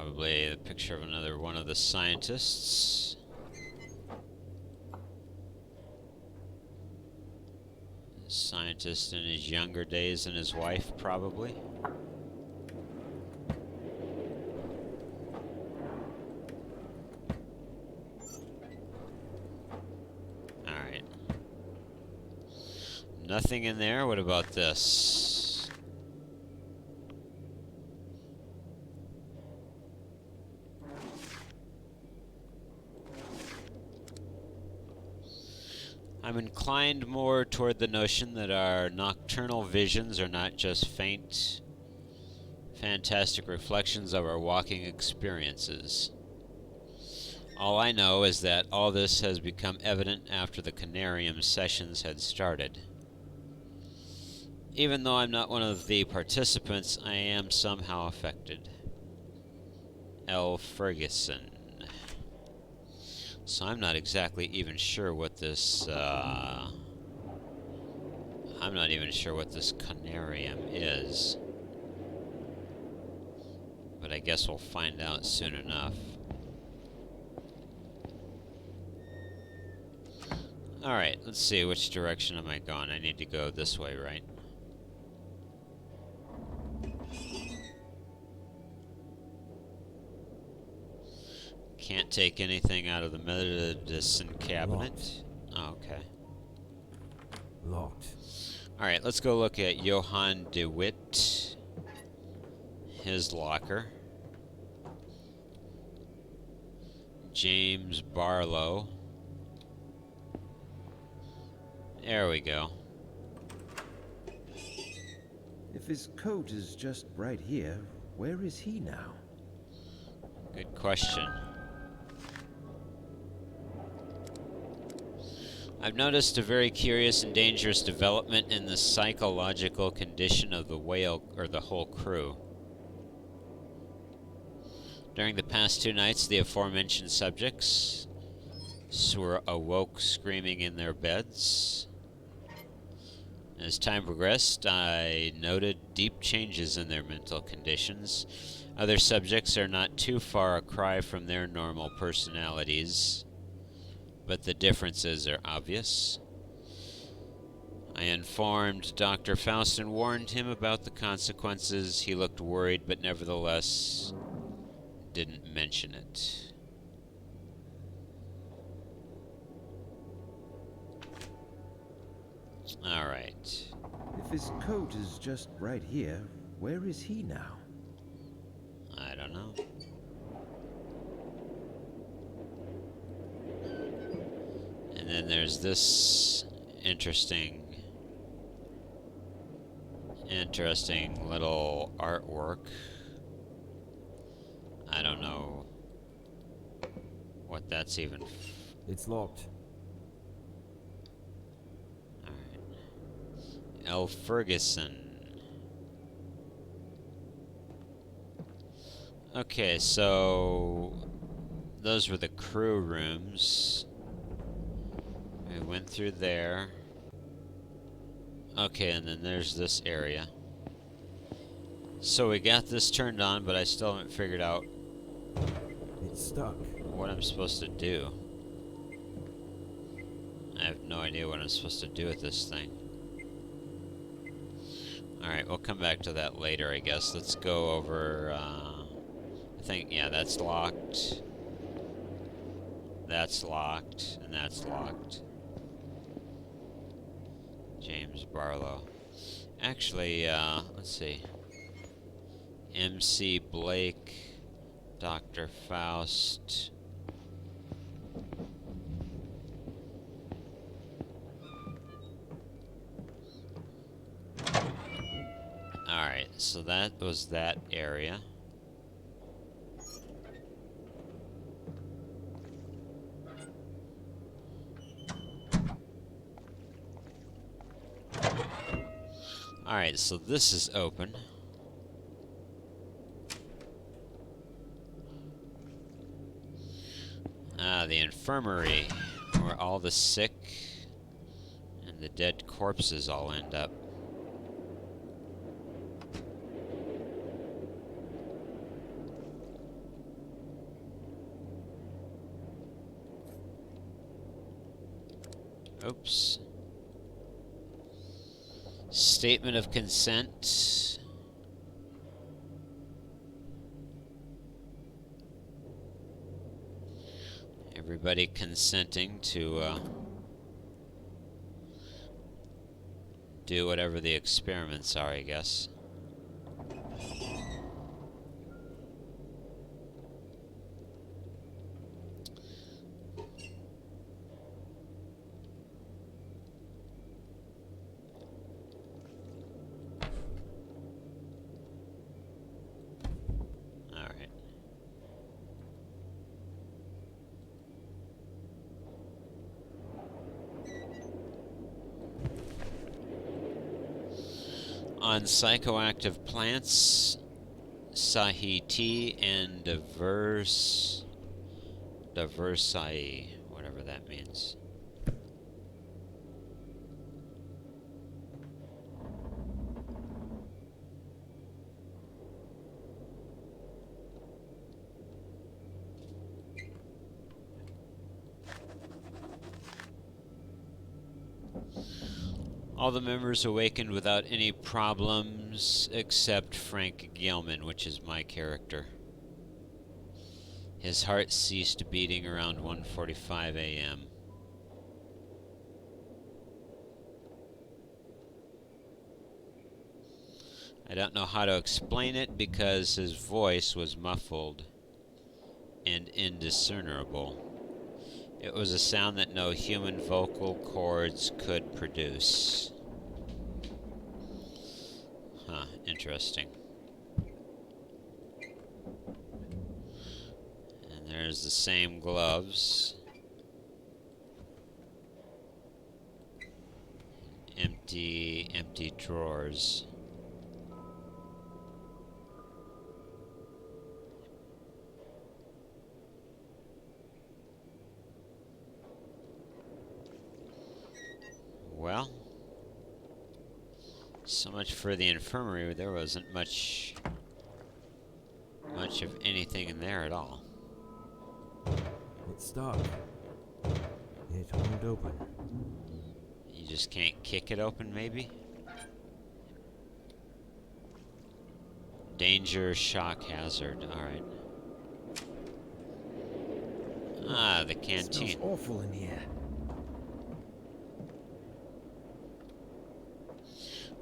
Probably the picture of another one of the scientists. Scientist in his younger days and his wife, probably. Alright. Nothing in there. What about this? I'm inclined more toward the notion that our nocturnal visions are not just faint, fantastic reflections of our walking experiences. All I know is that all this has become evident after the Conarium sessions had started. Even though I'm not one of the participants, I am somehow affected. L. Ferguson. So I'm not exactly even sure what this, I'm not even sure what this Conarium is. But I guess we'll find out soon enough. Alright, let's see, which direction am I going? I need to go this way, right? Can't take anything out of the medicine cabinet. Oh, okay. Locked. Alright, let's go look at Johann de Witt. His locker. James Barlow. There we go. If his coat is just right here, where is he now? Good question. I've noticed a very curious and dangerous development in the psychological condition of the whale, or the whole crew. During the past 2 nights, the aforementioned subjects were awoke screaming in their beds. As time progressed, I noted deep changes in their mental conditions. Other subjects are not too far a cry from their normal personalities, but the differences are obvious. I informed Dr. Faust and warned him about the consequences. He looked worried, but nevertheless didn't mention it. All right. If his coat is just right here, where is he now? I don't know. And then there's this interesting little artwork. I don't know what that's even. It's locked. Alright. L. Ferguson. Okay, so those were the crew rooms. We went through there. Okay, and then there's this area. So we got this turned on, but I still haven't figured out It's stuck. what I'm supposed to do. I have no idea what I'm supposed to do with this thing. Alright, we'll come back to that later, I guess. Let's go over, I think, yeah, that's locked. That's locked, and that's locked. James Barlow. Actually, let's see. MC Blake, Dr. Faust. Alright, so that was that area. Alright, so this is open. The infirmary, where all the sick and the dead corpses all end up. Oops. Statement of consent. Everybody consenting to do whatever the experiments are, I guess. Alright. On psychoactive plants, Sahiti and diversi, whatever that means. All the members awakened without any problems except Frank Gilman, which is my character. His heart ceased beating around 1:45 a.m. I don't know how to explain it because his voice was muffled and indiscernible. It was a sound that no human vocal cords could produce. Huh, interesting. And there's the same gloves. Empty drawers. Well, so much for the infirmary. There wasn't much of anything in there at all. It's stuck. It won't open. You just can't kick it open, maybe? Danger, shock hazard. Alright. Ah, the canteen. It smells awful in here.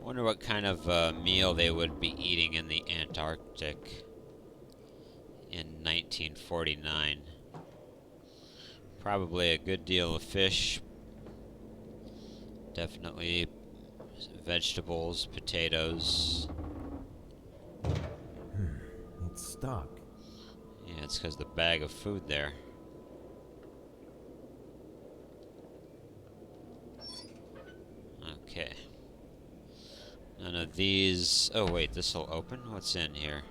Wonder what kind of meal they would be eating in the Antarctic in 1949. Probably a good deal of fish. Definitely vegetables, potatoes. It's stuck. Yeah, it's because the bag of food there. Okay. None of these. Oh, wait, this will open? What's in here?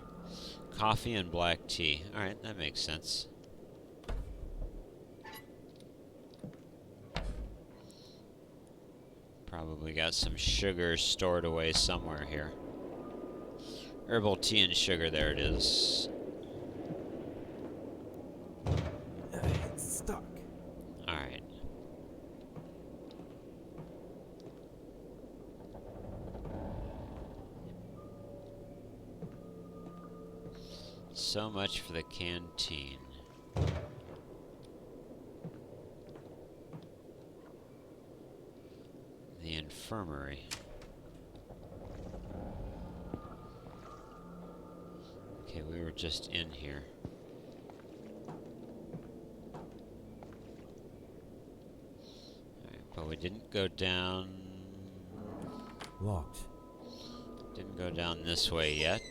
Coffee and black tea. Alright, that makes sense. Probably got some sugar stored away somewhere here. Herbal tea and sugar, there it is. It's stuck. Alright. So much for the canteen. The infirmary. Okay, we were just in here. Alright, but we didn't go down... Locked. Didn't go down this way yet.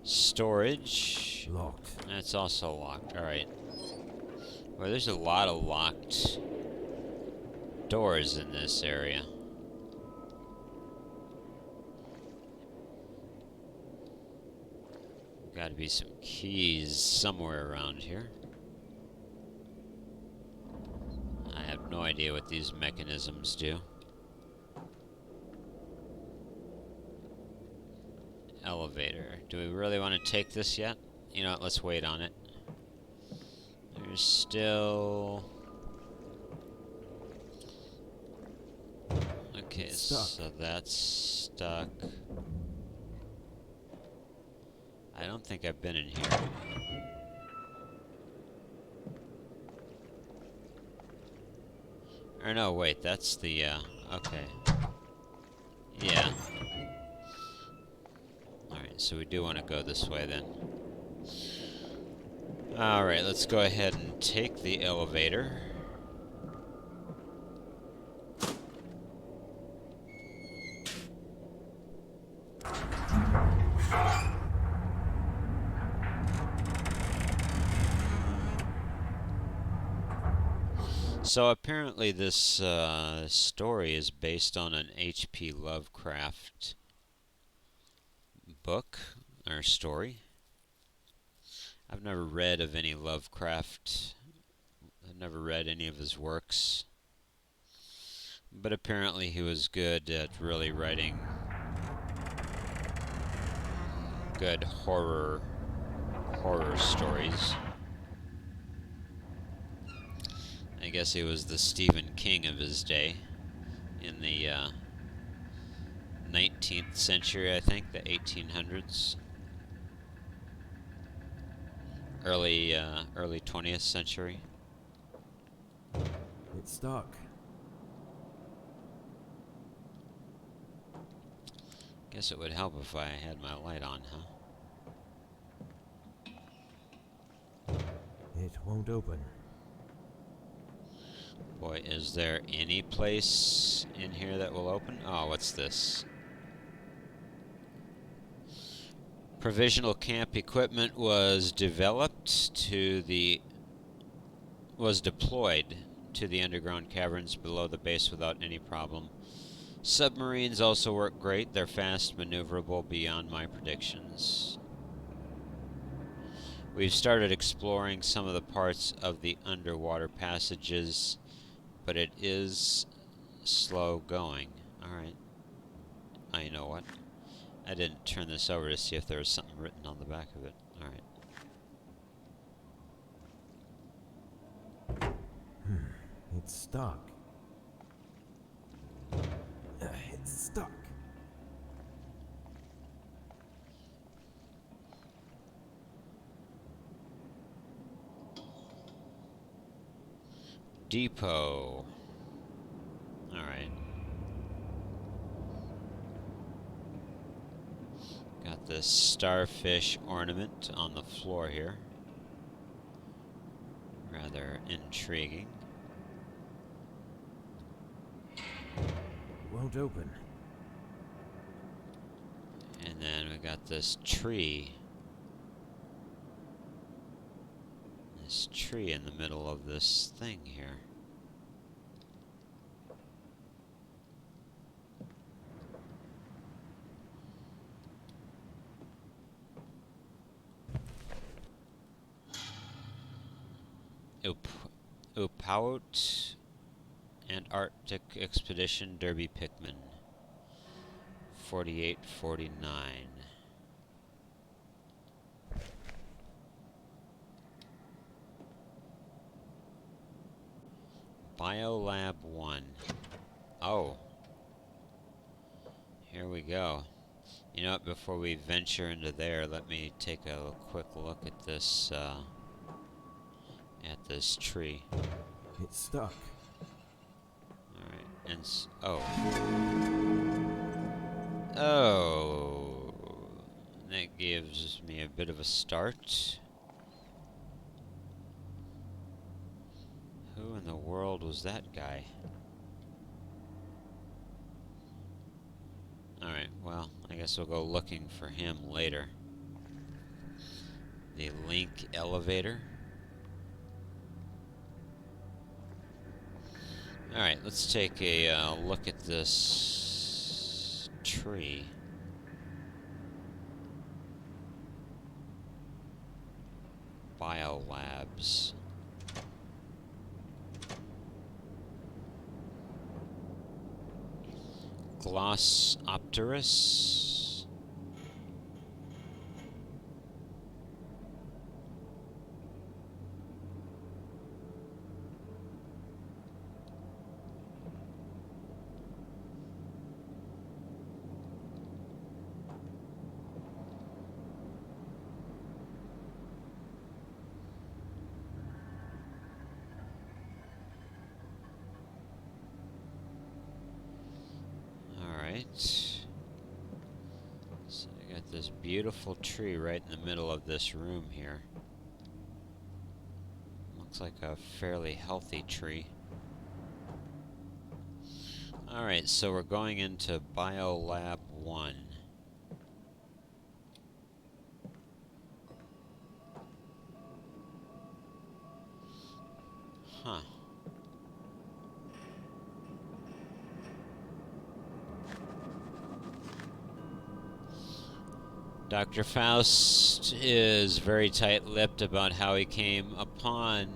Storage. Locked. That's also locked. Alright. Well, there's a lot of locked doors in this area. Gotta be some keys somewhere around here. I have no idea what these mechanisms do. Elevator. Do we really want to take this yet? You know what, let's wait on it. There's still... Okay, so that's stuck. I don't think I've been in here. Or no, wait, that's the, okay. Yeah. Alright, so we do want to go this way then. Alright, let's go ahead and take the elevator. So apparently this story is based on an H.P. Lovecraft book or story. I've never read of any Lovecraft. I've never read any of his works. But apparently he was good at really writing good horror stories. I guess he was the Stephen King of his day in the 19th century, I think, the 1800s. Early 20th century. It's stuck. Guess it would help if I had my light on, huh? It won't open. Boy, is there any place in here that will open? Oh, what's this? Provisional camp equipment was deployed to the underground caverns below the base without any problem. Submarines also work great. They're fast, maneuverable beyond my predictions. We've started exploring some of the parts of the underwater passages, but it is slow going. Alright. Oh, you know what? I didn't turn this over to see if there was something written on the back of it. Alright. It's stuck. It's stuck. Depot. Alright. Got this starfish ornament on the floor here. Rather intriguing. Won't open. And then we got this tree. This tree in the middle of this thing here. Upout Antarctic Expedition Derby Pickman 4849. Biolab 1. Oh. Here we go. You know what, before we venture into there, let me take a quick look at this tree. It's stuck. Alright, and Oh. That gives me a bit of a start. Who in the world was that guy? Alright, well, I guess we'll go looking for him later. The link elevator. Alright, let's take a look at this tree. Biolabs. Glossopterus. So I got this beautiful tree right in the middle of this room here. Looks like a fairly healthy tree. Alright, so we're going into Biolab 1. Huh. Dr. Faust is very tight-lipped about how he came upon,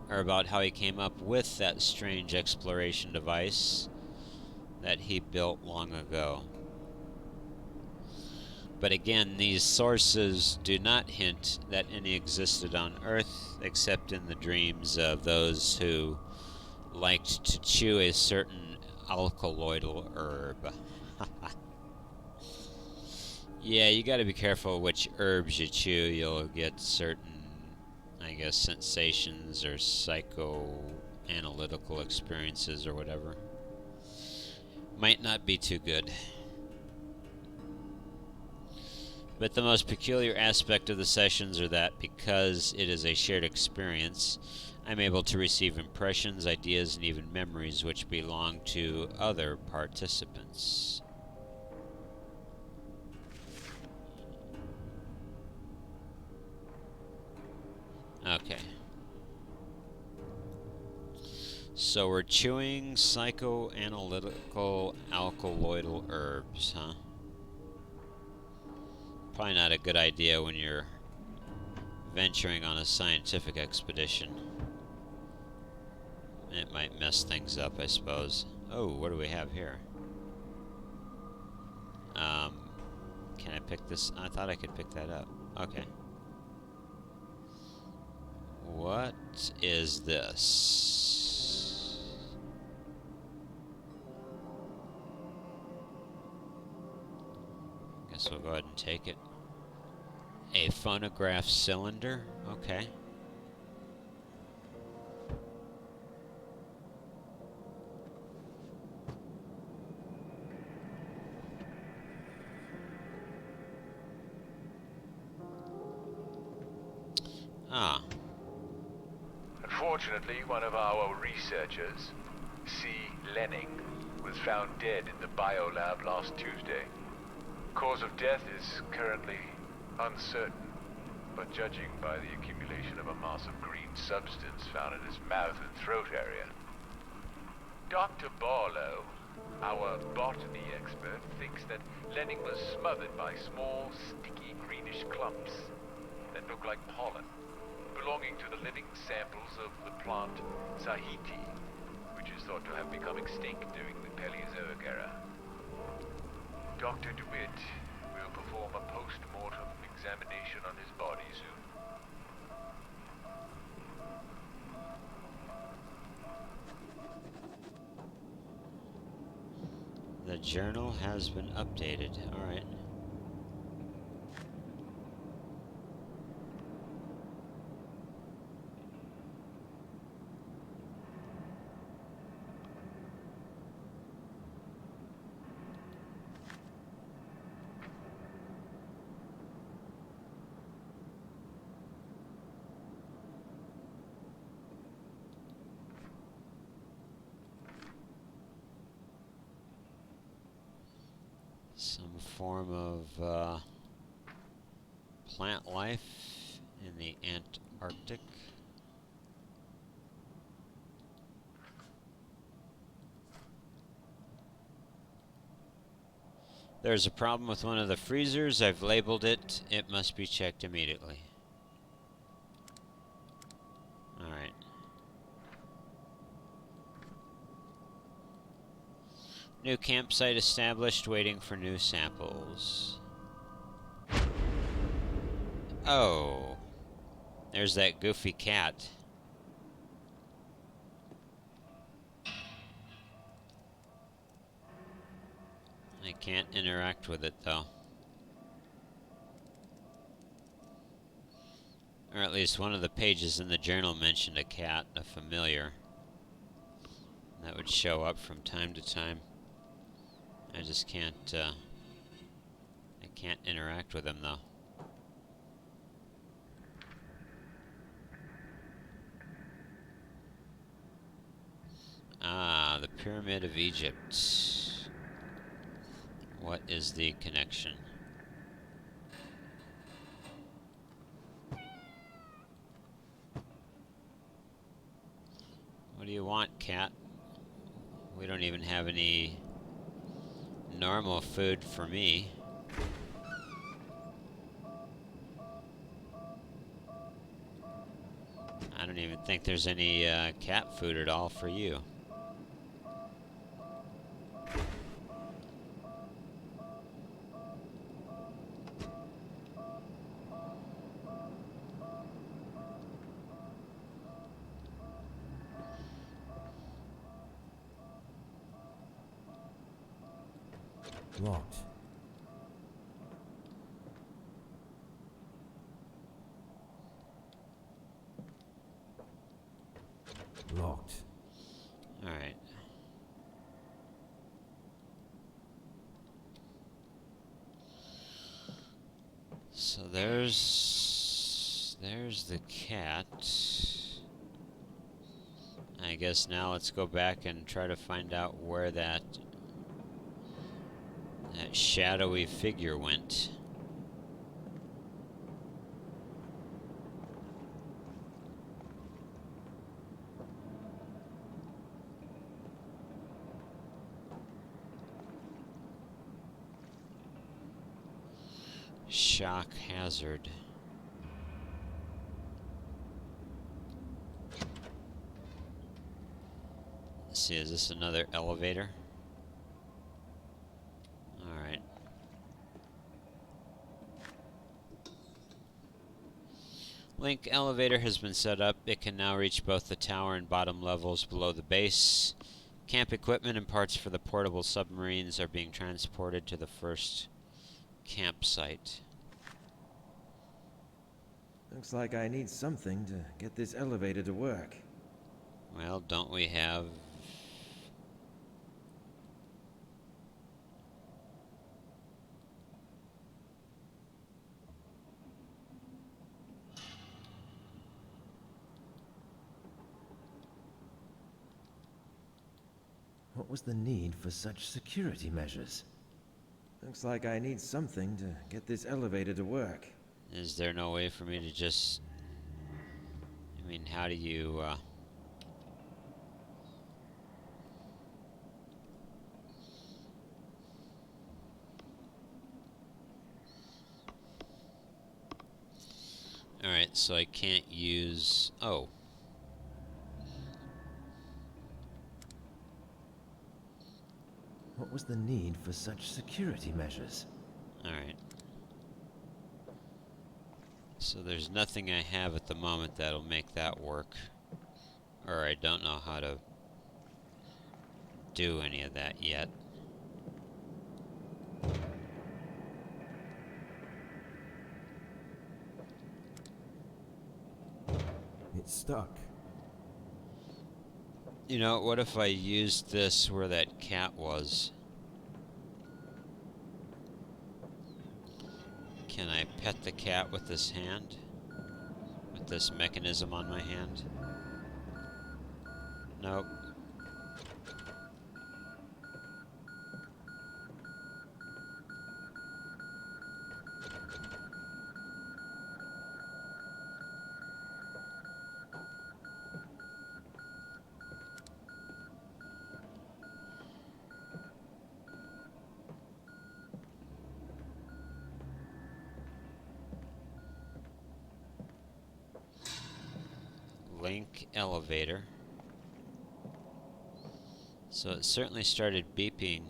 or about how he came up with that strange exploration device that he built long ago. But again, these sources do not hint that any existed on Earth, except in the dreams of those who liked to chew a certain alkaloidal herb. Yeah, you gotta be careful which herbs you chew. You'll get certain, I guess, sensations or psychoanalytical experiences or whatever. Might not be too good. But the most peculiar aspect of the sessions are that because it is a shared experience, I'm able to receive impressions, ideas, and even memories which belong to other participants. Okay. So we're chewing psychoanalytical alkaloidal herbs, huh? Probably not a good idea when you're venturing on a scientific expedition. It might mess things up, I suppose. Oh, what do we have here? Can I pick this? I thought I could pick that up. Okay. What is this? Guess we'll go ahead and take it. A phonograph cylinder? Okay. Ah. Unfortunately, one of our researchers, C. Lenning, was found dead in the biolab last Tuesday. Cause of death is currently uncertain, but judging by the accumulation of a mass of green substance found in his mouth and throat area. Dr. Barlow, our botany expert, thinks that Lenning was smothered by small, sticky greenish clumps that look like pollen, belonging to the living samples of the plant Sahiti, which is thought to have become extinct during the Paleozoic era. Dr. DeWitt will perform a post-mortem examination on his body soon. The journal has been updated. All right. Some form of plant life in the Antarctic. There's a problem with one of the freezers. I've labeled it. It must be checked immediately. Alright. New campsite established, waiting for new samples. Oh. There's that goofy cat. I can't interact with it, though. Or at least one of the pages in the journal mentioned a cat, a familiar. That would show up from time to time. I just can't, I can't interact with him though. Ah, the Pyramid of Egypt. What is the connection? What do you want, cat? We don't even have any normal food for me. I don't even think there's any cat food at all for you. Locked. Locked. All right. So there's the cat. I guess now let's go back and try to find out where that shadowy figure went. Shock hazard. Let's see, is this another elevator? Alright. Link elevator has been set up. It can now reach both the tower and bottom levels below the base. Camp equipment and parts for the portable submarines are being transported to the first campsite. Looks like I need something to get this elevator to work. Well, don't we have... What was the need for such security measures? Looks like I need something to get this elevator to work. Is there no way for me to just... I mean, how do you... Alright, so I can't use... Oh. What was the need for such security measures? Alright. So there's nothing I have at the moment that'll make that work. Or I don't know how to do any of that yet. It's stuck. You know, what if I used this where that cat was? Can I pet the cat with this hand? With this mechanism on my hand? Nope. Link elevator. So it certainly started beeping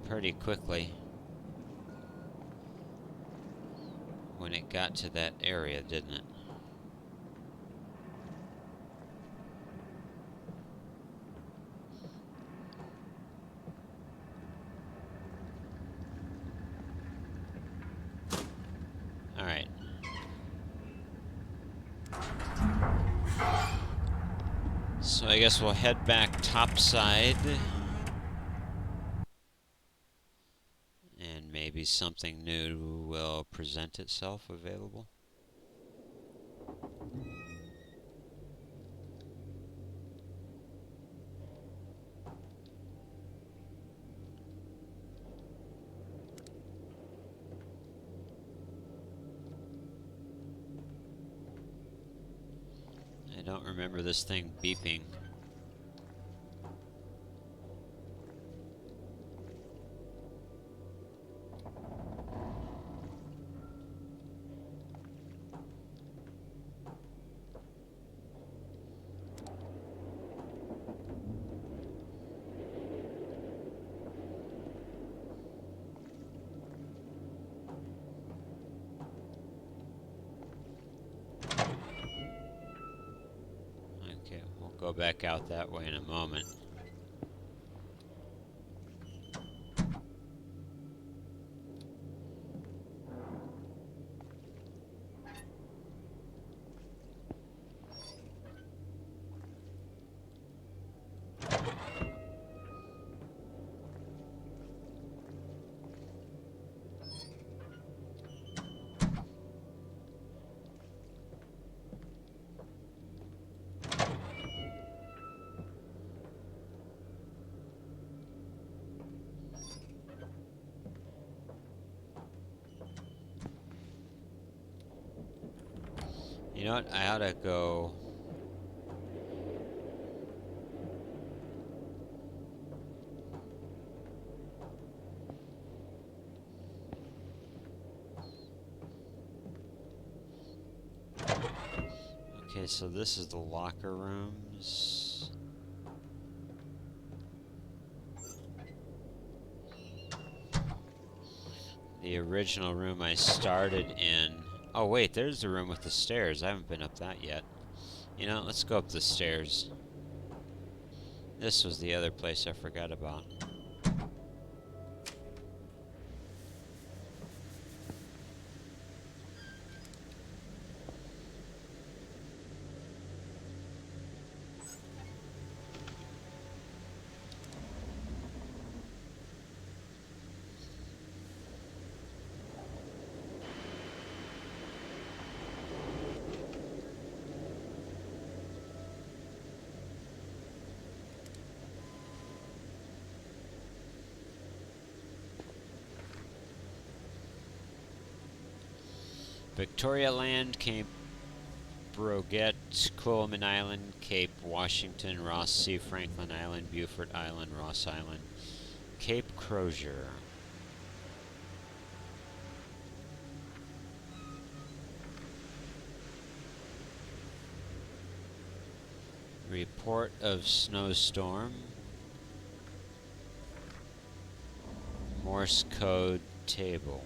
pretty quickly when it got to that area, didn't it? Alright. So I guess we'll head back topside. And maybe something new will present itself available. I don't remember this thing beeping. Okay, we'll go back out that way in a moment. You know what? I ought to go. Okay, so this is the locker rooms. The original room I started in. Oh wait, there's the room with the stairs. I haven't been up that yet. You know, let's go up the stairs. This was the other place I forgot about. Victoria Land, Cape Broguet, Coleman Island, Cape Washington, Ross Sea, Franklin Island, Beaufort Island, Ross Island, Cape Crozier. Report of snowstorm. Morse code table.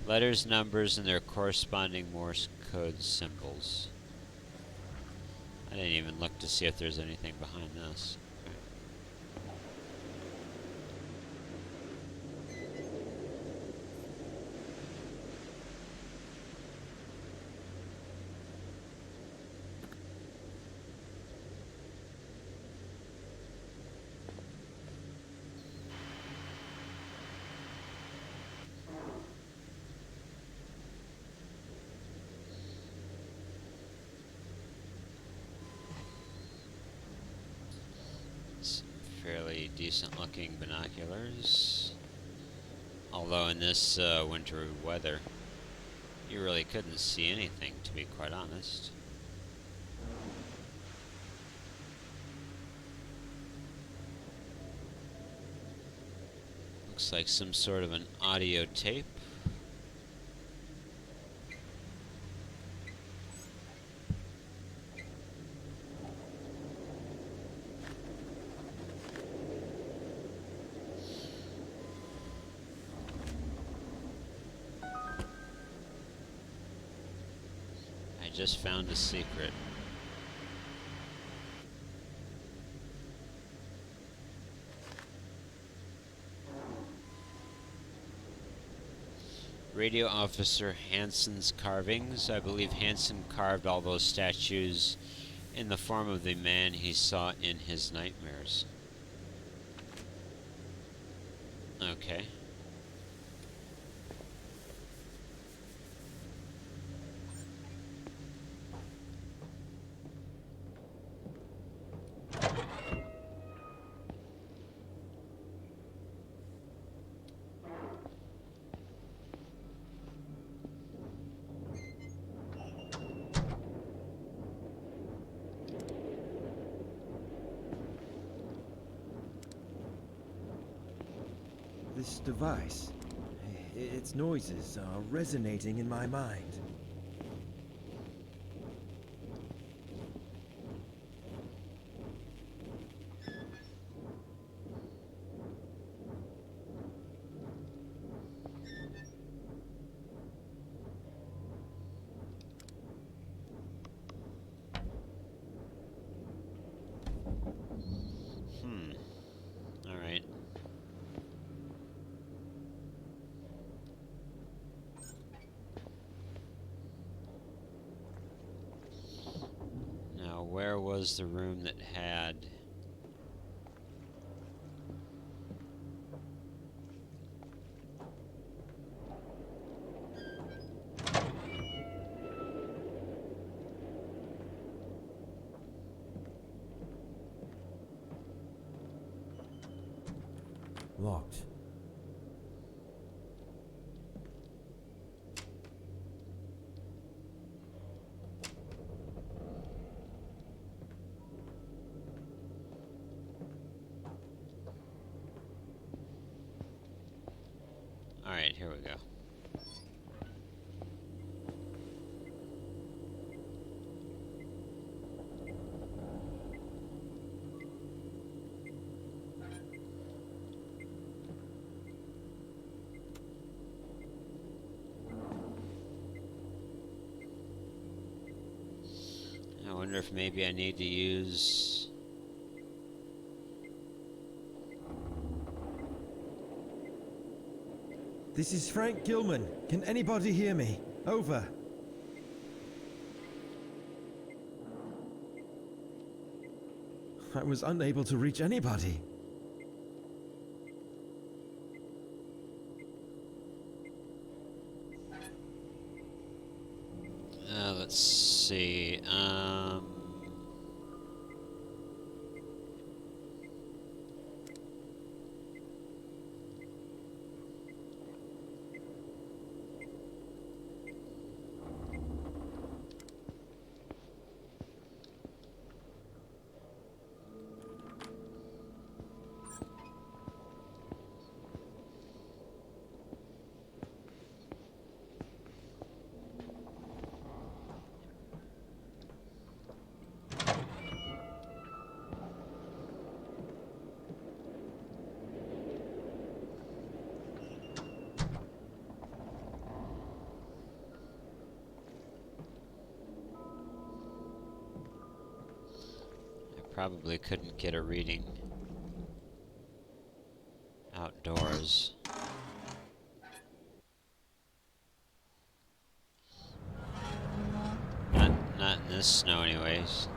Letters, numbers, and their corresponding Morse code symbols. I didn't even look to see if there's anything behind this. Fairly decent looking binoculars. Although in this winter weather, you really couldn't see anything, to be quite honest. Looks like some sort of an audio tape. I just found a secret. Radio Officer Hansen's carvings. I believe Hansen carved all those statues in the form of the man he saw in his nightmares. Okay. This device, its noises are resonating in my mind. All right. Now, where was the room that had... Locked. All right, here we go. I wonder if maybe I need to use... This is Frank Gilman. Can anybody hear me? Over. I was unable to reach anybody. let's see. Probably couldn't get a reading outdoors. Not in this snow anyways.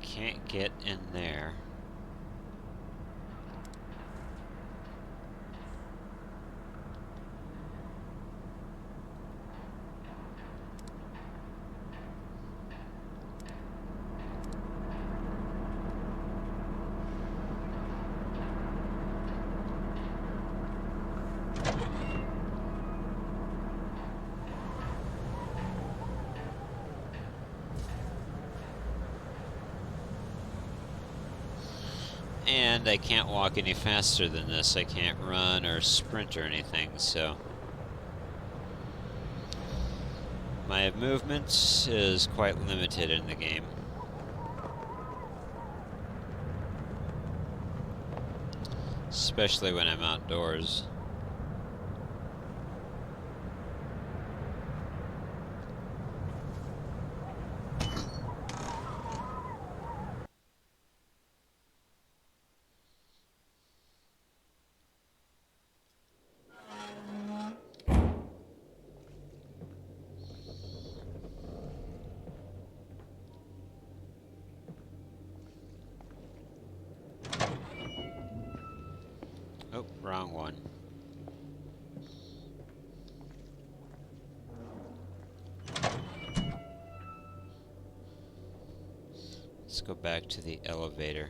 Can't get in there. And I can't walk any faster than this. I can't run or sprint or anything, so my movement is quite limited in the game. Especially when I'm outdoors. Oh, wrong one. Let's go back to the elevator.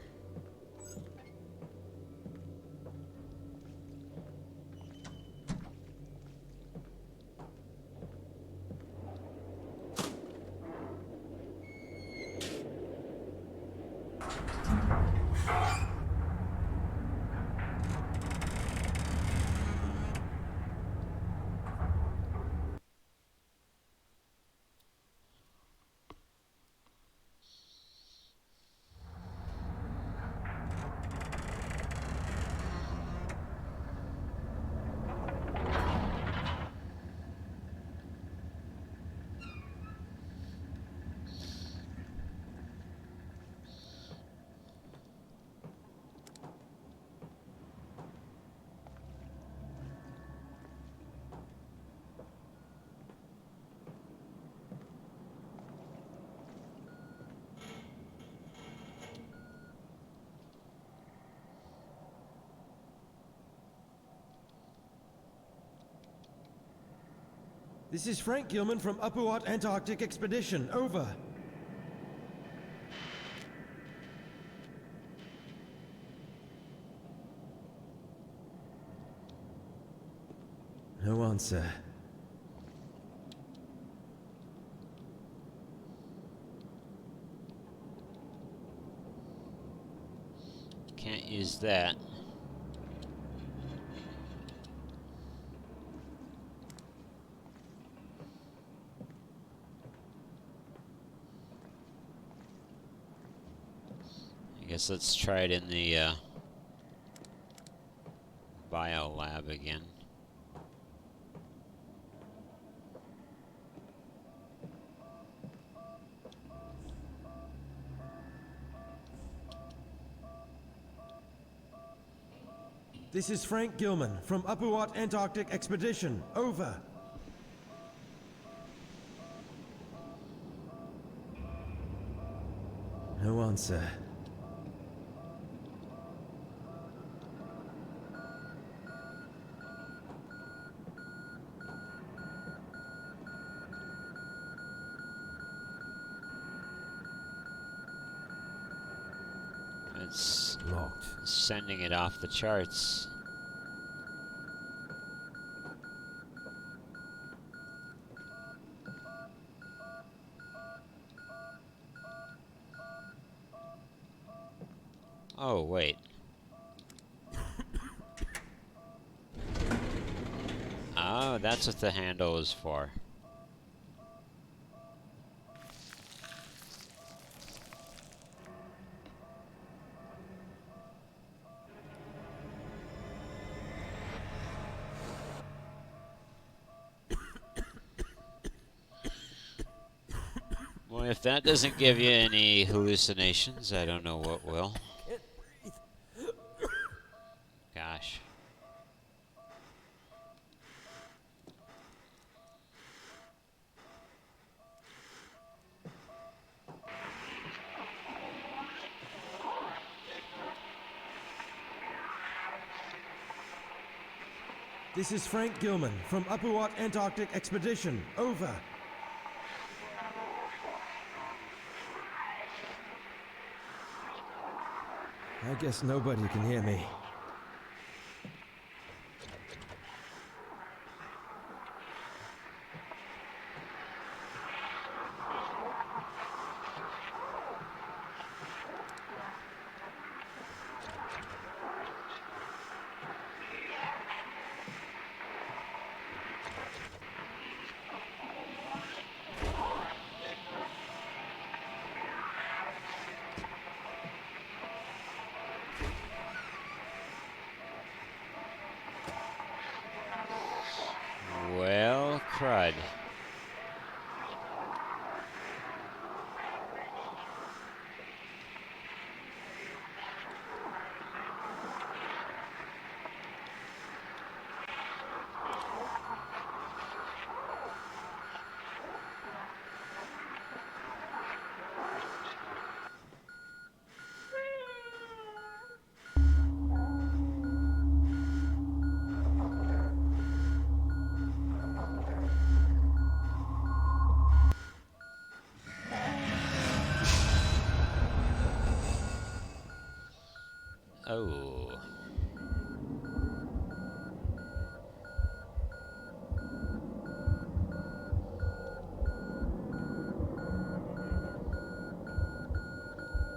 This is Frank Gilman from Upuat Antarctic Expedition. Over. No answer. Can't use that. I guess let's try it in the bio lab again. This is Frank Gilman from Upuat Antarctic Expedition. Over. No answer. It's Locked. sending it off the charts. Oh, wait. Oh, that's what the handle is for. Well, if that doesn't give you any hallucinations, I don't know what will. Gosh. This is Frank Gilman from Upuat Antarctic Expedition. Over. I guess nobody can hear me. crud. Oh.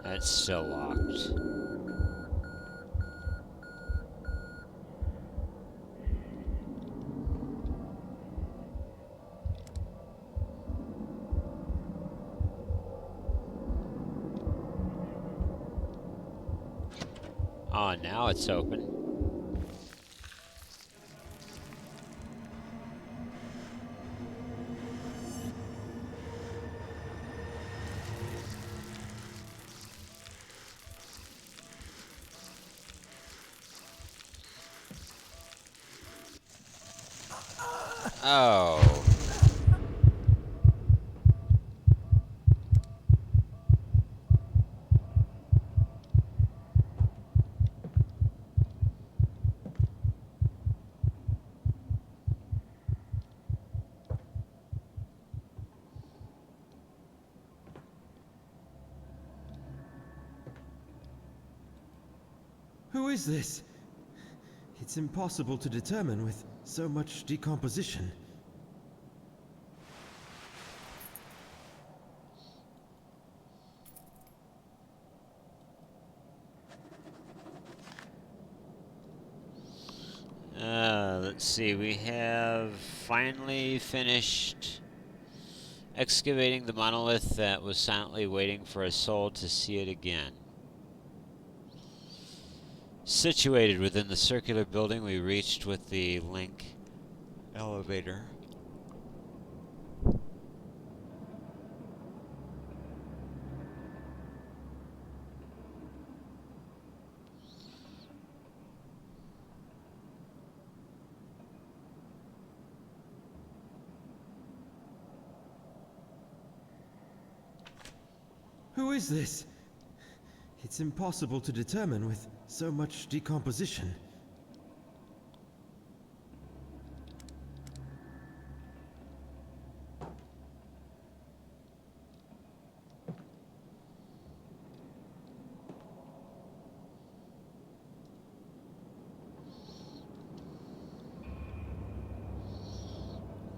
That's still locked. Oh, now it's open. Oh. Who is this? It's impossible to determine with so much decomposition. Let's see, we have finally finished excavating the monolith that was silently waiting for a soul to see it again. Situated within the circular building we reached with the link elevator. Who is this? It's impossible to determine with so much decomposition.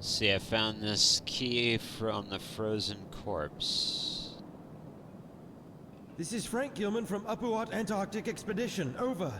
See, I found this key from the frozen corpse. This is Frank Gilman from Upuat Antarctic Expedition. Over.